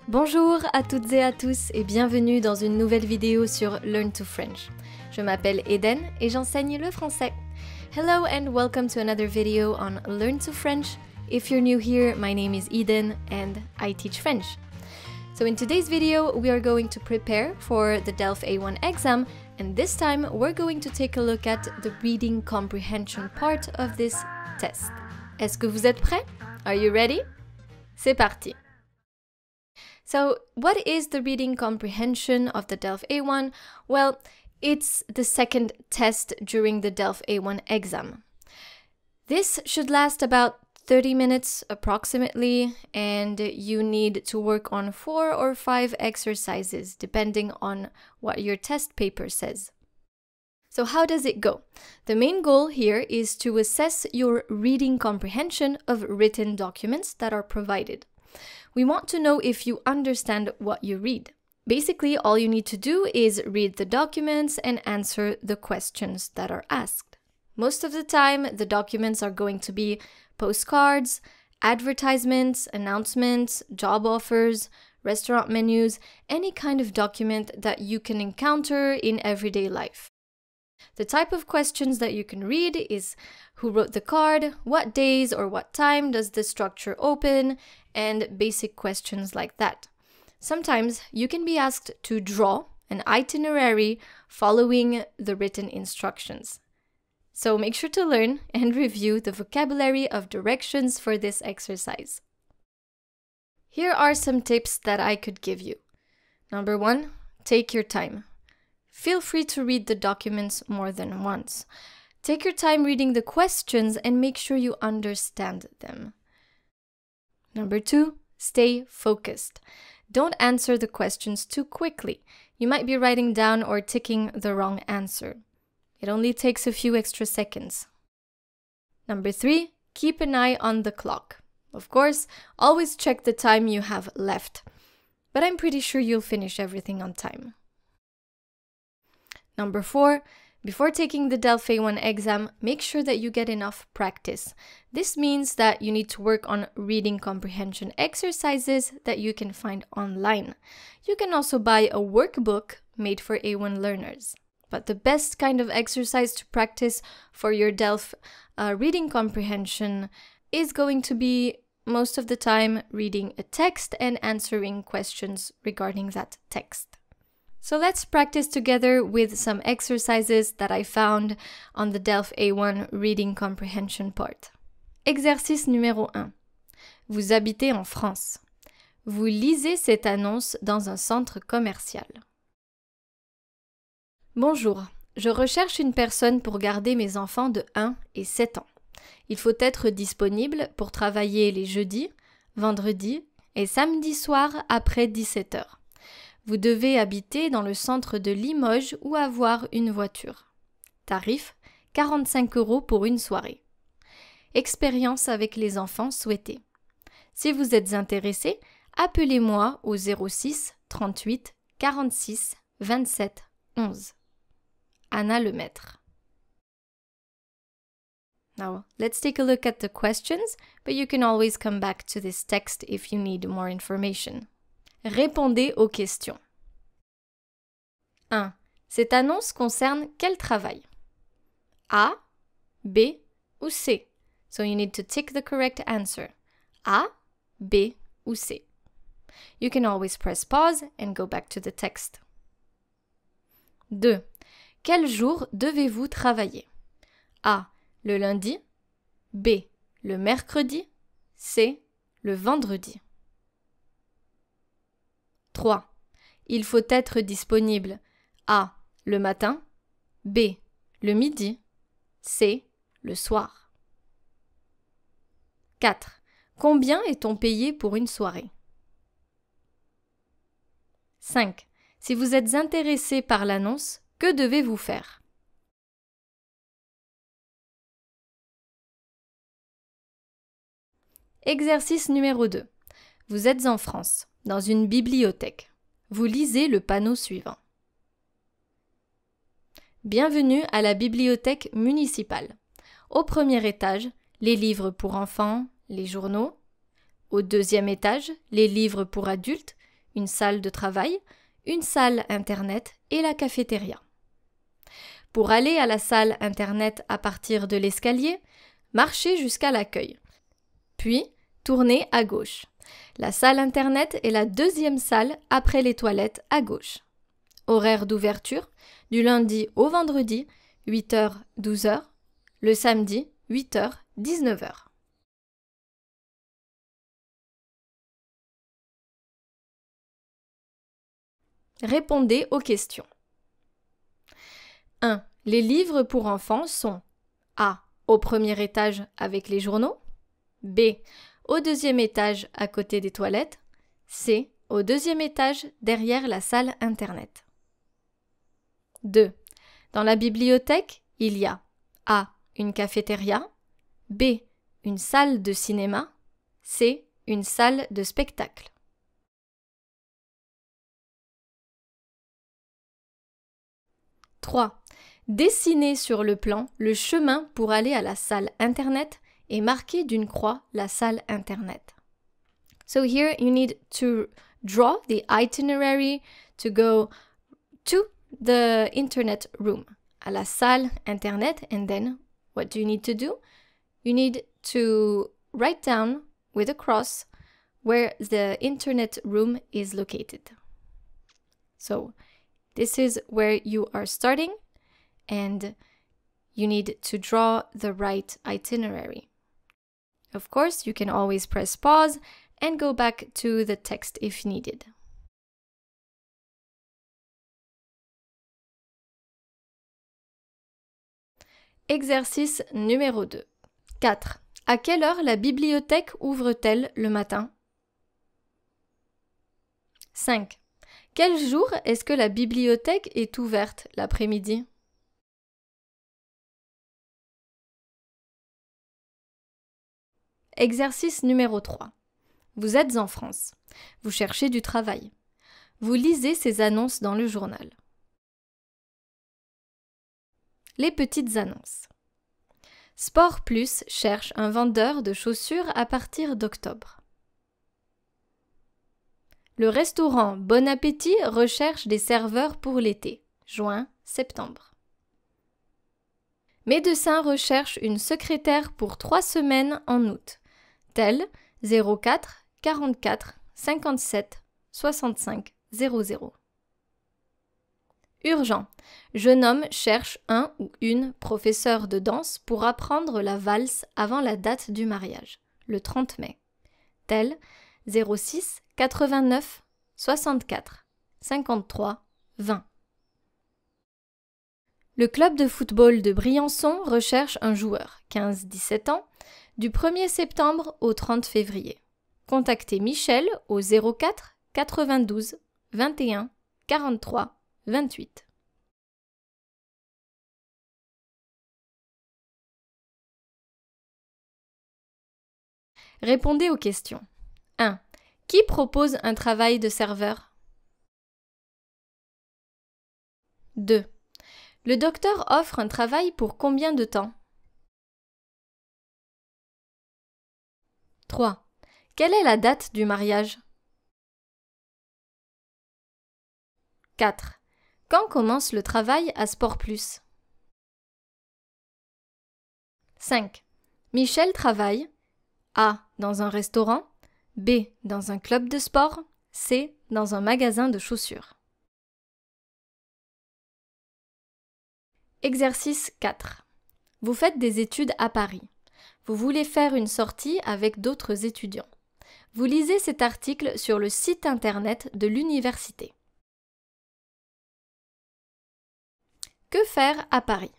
Bonjour à toutes et à tous et bienvenue dans une nouvelle vidéo sur Learn to French. Je m'appelle Eden et j'enseigne le français. Hello and welcome to another video on Learn to French. If you're new here, my name is Eden and I teach French. So in today's video, we are going to prepare for the DELF A1 exam, and this time we're going to take a look at the reading comprehension part of this test. Est-ce que vous êtes prêts? Are you ready? C'est parti! So, what is the reading comprehension of the DELF A1? Well, it's the second test during the DELF A1 exam. This should last about 30 minutes approximately, and you need to work on 4 or 5 exercises depending on what your test paper says. So how does it go? The main goal here is to assess your reading comprehension of written documents that are provided. We want to know if you understand what you read. Basically, all you need to do is read the documents and answer the questions that are asked. Most of the time, the documents are going to be postcards, advertisements, announcements, job offers, restaurant menus, any kind of document that you can encounter in everyday life. The type of questions that you can read is who wrote the card, what days or what time does the structure open, and basic questions like that. Sometimes you can be asked to draw an itinerary following the written instructions. So make sure to learn and review the vocabulary of directions for this exercise. Here are some tips that I could give you. Number 1, take your time. Feel free to read the documents more than once. Take your time reading the questions and make sure you understand them. Number 2, stay focused. Don't answer the questions too quickly. You might be writing down or ticking the wrong answer. It only takes a few extra seconds. Number 3, keep an eye on the clock. Of course, always check the time you have left, but I'm pretty sure you'll finish everything on time. Number 4, before taking the DELF A1 exam, make sure that you get enough practice. This means that you need to work on reading comprehension exercises that you can find online. You can also buy a workbook made for A1 learners. But the best kind of exercise to practice for your DELF reading comprehension is going to be, most of the time, reading a text and answering questions regarding that text. So let's practice together with some exercises that I found on the DELF A1 reading comprehension part. Exercice numéro 1. Vous habitez en France. Vous lisez cette annonce dans un centre commercial. Bonjour, je recherche une personne pour garder mes enfants de 1 et 7 ans. Il faut être disponible pour travailler les jeudis, vendredis et samedis soirs après 17 h. Vous devez habiter dans le centre de Limoges ou avoir une voiture. Tarif 45 € pour une soirée. Expérience avec les enfants souhaitée. Si vous êtes intéressé, appelez-moi au 06 38 46 27 11. Anna Lemaître. Now, let's take a look at the questions, but you can always come back to this text if you need more information. Répondez aux questions. 1. Cette annonce concerne quel travail? A, B ou C? So you need to tick the correct answer. A, B ou C. You can always press pause and go back to the text. 2. Quel jour devez-vous travailler? A, le lundi. B, le mercredi. C, le vendredi. 3. Il faut être disponible A, le matin, B, le midi, C, le soir. 4. Combien est-on payé pour une soirée? 5. Si vous êtes intéressé par l'annonce, que devez-vous faire? Exercice numéro 2. Vous êtes en France, dans une bibliothèque. Vous lisez le panneau suivant. Bienvenue à la bibliothèque municipale. Au premier étage, les livres pour enfants, les journaux. Au deuxième étage, les livres pour adultes, une salle de travail, une salle Internet et la cafétéria. Pour aller à la salle Internet à partir de l'escalier, marchez jusqu'à l'accueil. Puis, tournez à gauche. La salle Internet est la deuxième salle après les toilettes à gauche. Horaire d'ouverture, du lundi au vendredi, 8h-12h, le samedi, 8h-19h. Répondez aux questions. 1. Les livres pour enfants sont A. Au premier étage avec les journaux. B. Au deuxième étage à côté des toilettes. C. Au deuxième étage derrière la salle Internet. 2. Dans la bibliothèque, il y a A. Une cafétéria. B. Une salle de cinéma. C. Une salle de spectacle. 3. Dessinez sur le plan le chemin pour aller à la salle Internet et marquez d'une croix la salle Internet. So here you need to draw the itinerary to go to the Internet room, à la salle Internet, and then what do you need to do? You need to write down with a cross where the Internet room is located. So this is where you are starting, and you need to draw the right itinerary. Of course, you can always press pause and go back to the text if needed. Exercice numéro 2. 4. À quelle heure la bibliothèque ouvre-t-elle le matin? 5. Quel jour est-ce que la bibliothèque est ouverte l'après-midi? Exercice numéro 3. Vous êtes en France. Vous cherchez du travail. Vous lisez ces annonces dans le journal. Les petites annonces. Sport Plus cherche un vendeur de chaussures à partir d'octobre. Le restaurant Bon Appétit recherche des serveurs pour l'été, juin-septembre. Médecin recherche une secrétaire pour 3 semaines en août, tel 04 44 57 65 00. Urgent. Jeune homme cherche un ou une professeur de danse pour apprendre la valse avant la date du mariage, le 30 mai, tel 06 89 64 53 20. Le club de football de Briançon recherche un joueur, 15-17 ans, du 1er septembre au 30 février. Contactez Michel au 04 92 21 43 28. Répondez aux questions. 1. Qui propose un travail de serveur? 2. Le docteur offre un travail pour combien de temps? 3. Quelle est la date du mariage? 4. Quand commence le travail à Sport Plus? 5. Michel travaille A. Dans un restaurant, B. Dans un club de sport, C. Dans un magasin de chaussures. Exercice 4. Vous faites des études à Paris. Vous voulez faire une sortie avec d'autres étudiants. Vous lisez cet article sur le site internet de l'université. Que faire à Paris?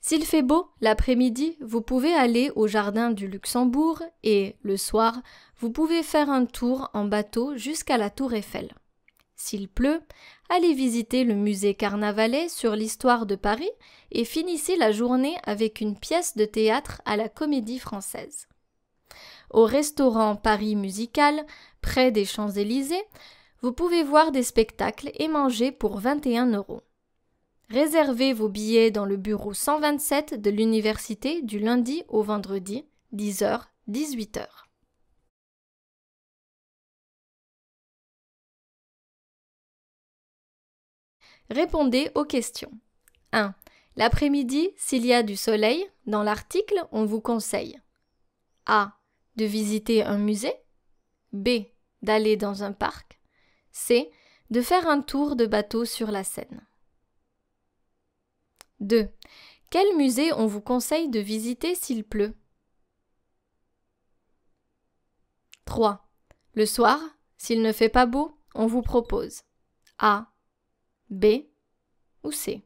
S'il fait beau l'après-midi, vous pouvez aller au jardin du Luxembourg et, le soir, vous pouvez faire un tour en bateau jusqu'à la Tour Eiffel. S'il pleut, allez visiter le musée Carnavalet sur l'histoire de Paris et finissez la journée avec une pièce de théâtre à la Comédie Française. Au restaurant Paris Musical, près des Champs-Élysées, vous pouvez voir des spectacles et manger pour 21 €. Réservez vos billets dans le bureau 127 de l'université du lundi au vendredi, 10h-18h. Répondez aux questions. 1. L'après-midi, s'il y a du soleil, dans l'article, on vous conseille A. De visiter un musée. B. D'aller dans un parc. C. De faire un tour de bateau sur la Seine. 2. Quel musée on vous conseille de visiter s'il pleut? 3. Le soir, s'il ne fait pas beau, on vous propose A, B ou C.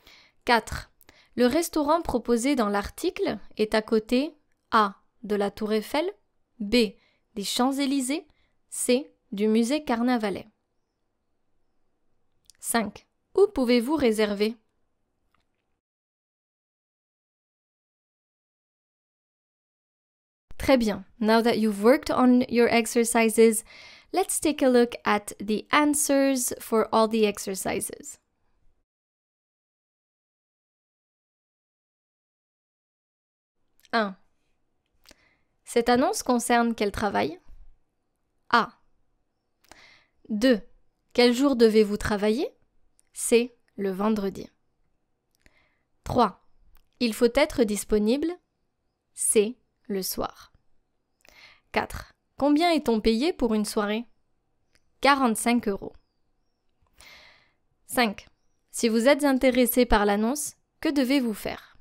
« 4. Le restaurant proposé dans l'article est à côté A. de la Tour Eiffel, B. des Champs-Élysées, C. du musée Carnavalet. 5. Où pouvez-vous réserver? Très bien. Now that you've worked on your exercises, let's take a look at the answers for all the exercises. « 1. Cette annonce concerne quel travail? A. 2. Quel jour devez-vous travailler? C. Le vendredi. 3. Il faut être disponible? C. Le soir. 4. Combien est-on payé pour une soirée? 45 €. 5. Si vous êtes intéressé par l'annonce, que devez-vous faire?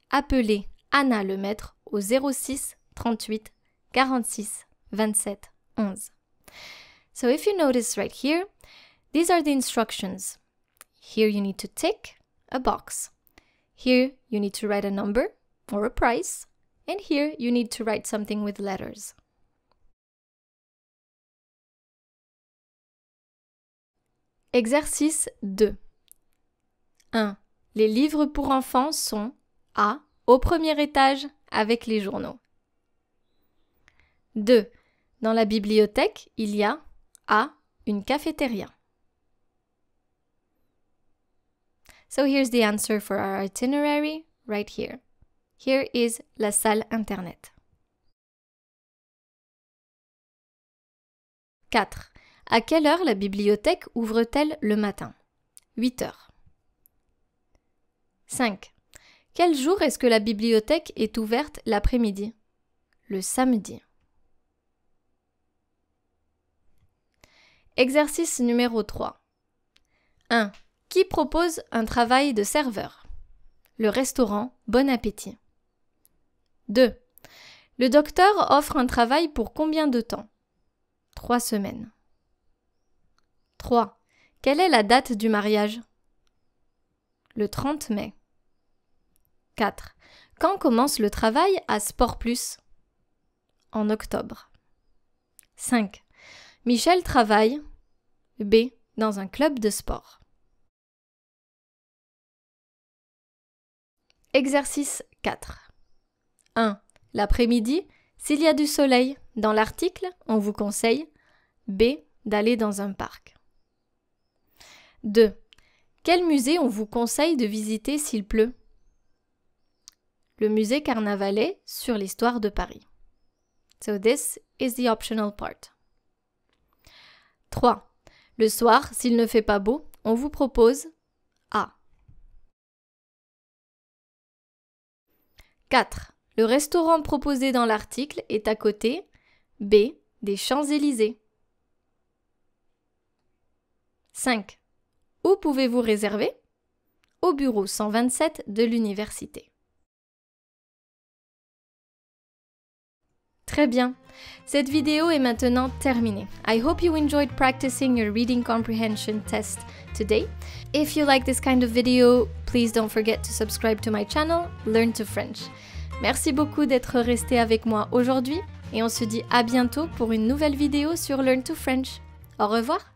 Appelez Anna Lemaître au 06 38 46 27 11. So if you notice right here, these are the instructions. Here you need to tick a box. Here you need to write a number or a price. And here you need to write something with letters. Exercice 2. 1. Les livres pour enfants sont A. Au premier étage avec les journaux. 2. Dans la bibliothèque, il y a A. Une cafétéria. So here's the answer for our itinerary right here. Here is la salle internet. 4. À quelle heure la bibliothèque ouvre-t-elle le matin? 8 heures. 5. Quel jour est-ce que la bibliothèque est ouverte l'après-midi? Le samedi. Exercice numéro 3. 1. Qui propose un travail de serveur? Le restaurant Bon Appétit. 2. Le docteur offre un travail pour combien de temps? 3 semaines. 3. Quelle est la date du mariage? Le 30 mai. 4. Quand commence le travail à Sport Plus? En octobre. 5. Michel travaille B. Dans un club de sport. Exercice 4. 1. L'après-midi, s'il y a du soleil, dans l'article, on vous conseille B. D'aller dans un parc. 2. Quel musée on vous conseille de visiter s'il pleut? Le musée Carnavalet sur l'histoire de Paris. So this is the optional part. 3. Le soir, s'il ne fait pas beau, on vous propose A. 4. Le restaurant proposé dans l'article est à côté B. Des Champs-Élysées. 5. Où pouvez-vous réserver? Au bureau 127 de l'université. Très bien. Cette vidéo est maintenant terminée. I hope you enjoyed practicing your reading comprehension test today. If you like this kind of video, please don't forget to subscribe to my channel, Learn to French. Merci beaucoup d'être resté avec moi aujourd'hui et on se dit à bientôt pour une nouvelle vidéo sur Learn to French. Au revoir.